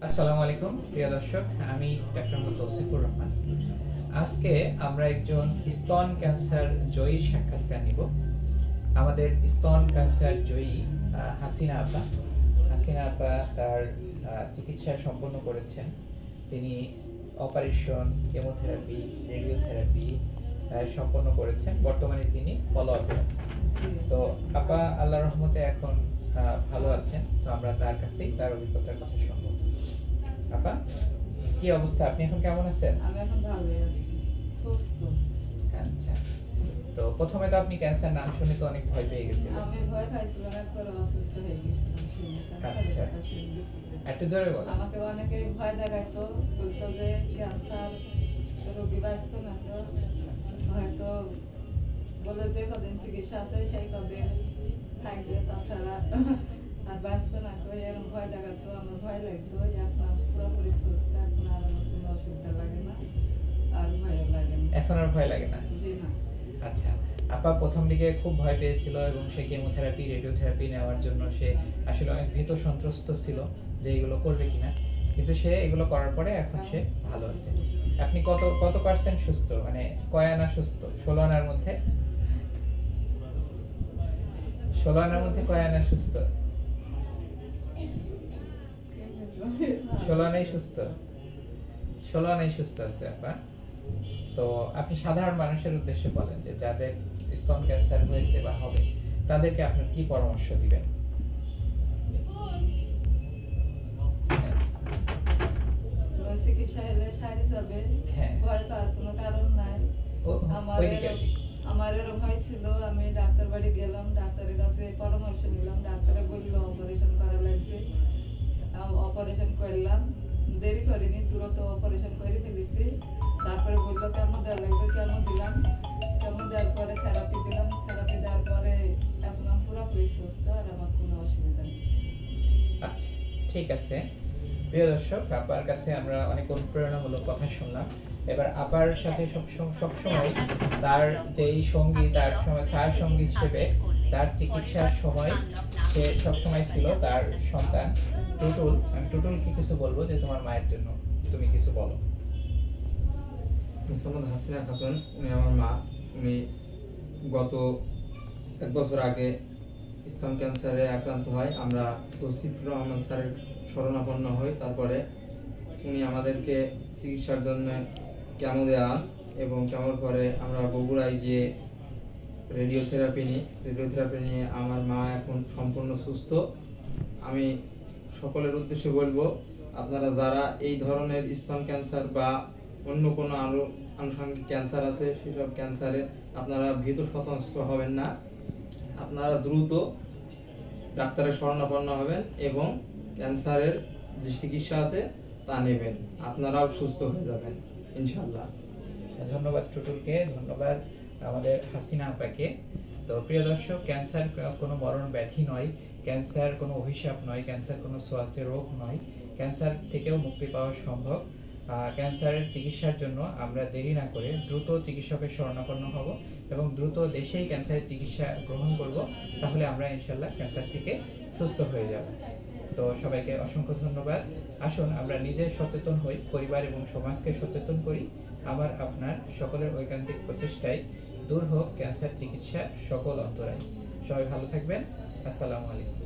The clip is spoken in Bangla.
আসসালামু আলাইকুম প্রিয় দর্শক, আমি ডাক্তার মোহাম্মদ তৌসিফুর রহমান। আজকে আমরা একজন স্তন ক্যান্সার জয়ী সাক্ষাৎকার নিব। আমাদের স্তন ক্যান্সার জয়ী হাসিনা আপা তার চিকিৎসা সম্পন্ন করেছেন। তিনি অপারেশন, কেমোথেরাপি, রেডিওথেরাপি সম্পন্ন করেছেন। বর্তমানে তিনি ফলো আপে আছেন। তো আপা আল্লাহর রহমতে এখন ভালো আছেন। তো আমরা তার কাছেই তার অভিজ্ঞতার কথা শুনবো। আপা, কি অবস্থা? আপনি এখন কেমন আছেন? আমি এখন ভালোই আছি, সুস্থ। আচ্ছা, তো প্রথমে তো আপনি ক্যান্সার নাম শুনে তো অনেক ভয় পেয়ে গেছিলেন। আমি ভয় পাইছিলাম, একবার অসুস্থ হয়ে গেছিলাম শুনে। আচ্ছা, একটু জোরে বলুন। আমাকে অনেকে ভয় দেখাইতো, বলতো যে ক্যান্সার রোগী বাঁচবে না, তো হয়তো বলে যে কদিন চিকিৎসা আছে সেই কদিন থাকবে, তাছাড়া আর বাঁচবে না। এরকম ভয় দেখাতো, আমার ভয় লাগতো। এখন পুরোপুরি সুস্থ, এখন আর আমার কোনো অসুবিধা লাগে না, আর ভয়ও লাগে না। এখন আর ভয় লাগে না? জি না। আচ্ছা, আপা প্রথম দিকে খুব ভয় পেয়েছিল এবং সে কেমোথেরাপি, রেডিওথেরাপি নেওয়ার জন্য সে আসলে অনেক ভীত সন্ত্রস্ত ছিল যে এগুলো করবে কিনা, কিন্তু সে এগুলো করার পরে এখন সে ভালো আছে। আপনি কত পার্সেন্ট সুস্থ, মানে কয় আনা সুস্থ? 16 আনার মধ্যে 16 আনার মধ্যে কয় আনা সুস্থ? 16 আনাই সুস্থ। 16 আনাই সুস্থ আছে আপা। তো আপনি সাধারণ মানুষের উদ্দেশ্যে বলেন যে যাদের স্তন ক্যান্সার হয়েছে বা হবে, তাদেরকে আপনি কি পরামর্শ দিবেন? চিকিৎসা হলে সারি যাবে, ভয় পাওয়ার কোনো কারণ নাই। আমার এরকম হয়েছিল, আমি ডাক্তার বাড়ি গেলাম, ডাক্তারের কাছে পরামর্শ নিলাম। ডাক্তারে বললো অপারেশন করা লাগবে। অপারেশন করলাম, দেরি করিনি, তুরন্ত অপারেশন করে ফেলেছি। তারপরে বললো কেমন দেওয়া লাগবে, কেমন দিলাম, কেমন দেওয়ার পরে থেরাপি দিলাম। থেরাপি দেওয়ার পরে এখন আমি পুরোপুরি সুস্থ, আর আমার কোনো অসুবিধা নেই। আচ্ছা, ঠিক আছে। প্রিয় দর্শক, আপার কাছে আমরা অনেক অনুপ্রেরণামূলক কথা শুনলাম। এবার আপার সাথে সবসময় তার যেই সঙ্গী, তার সময় ছায়া সঙ্গী হিসেবে তার চিকিৎসার সময় সে সবসময় ছিল তার সন্তান টুটুল। আমি টুটুলকে কিছু বলবো যে তোমার মায়ের জন্য তুমি কিছু বলো। হাসিনা খাতুন, উনি আমার মা। উনি গত 1 বছর আগে স্তন ক্যান্সারে আক্রান্ত হয়। আমরা তৌসিফুর রহমান স্যারের শরণাপন্ন হই। তারপরে উনি আমাদেরকে চিকিৎসার জন্য কেমো দেওয়ান এবং কেমোর পরে আমরা বগুড়ায় গিয়ে রেডিওথেরাপি নিয়ে আমার মা এখন সম্পূর্ণ সুস্থ। আমি সকলের উদ্দেশ্যে বলবো, আপনারা যারা এই ধরনের স্তন ক্যান্সার বা অন্য কোনো আনুষঙ্গিক ক্যান্সার আছে, সেসব ক্যান্সারে আপনারা ভীত সন্ত্রস্ত হবেন না। আপনারা দ্রুত ডাক্তারের শরণাপন্ন হবেন এবং ক্যান্সারের যে চিকিৎসা আছে তা নেবেন। আপনারাও সুস্থ হয়ে যাবেন ইনশাআল্লাহ। ধন্যবাদ টুটুলকে, ধন্যবাদ আমাদের হাসিনা আপাকে। তো প্রিয় দর্শক, ক্যান্সার কোনো মরণ ব্যাধি নয়, ক্যান্সার কোনো অভিশাপ নয়, ক্যান্সার কোনো সোয়াচে রোগ নয়। ক্যান্সার থেকেও মুক্তি পাওয়া সম্ভব। ক্যান্সারের চিকিৎসার জন্য আমরা দেরি না করে দ্রুত চিকিৎসকের শরণাপন্ন হব এবং দ্রুত দেশেই ক্যান্সারের চিকিৎসা গ্রহণ করব। তাহলে আমরা ইনশাল্লাহ ক্যান্সার থেকে সুস্থ হয়ে যাব। তো সবাইকে অসংখ্য ধন্যবাদ। আসুন আমরা নিজে সচেতন হই, পরিবার এবং সমাজকে সচেতন করি। আপনার সকলের ঐকান্তিক প্রচেষ্টায় দূর হোক ক্যান্সার চিকিৎসার সকল অন্তরায়। সবাই ভালো থাকবেন। আসসালামু আলাইকুম।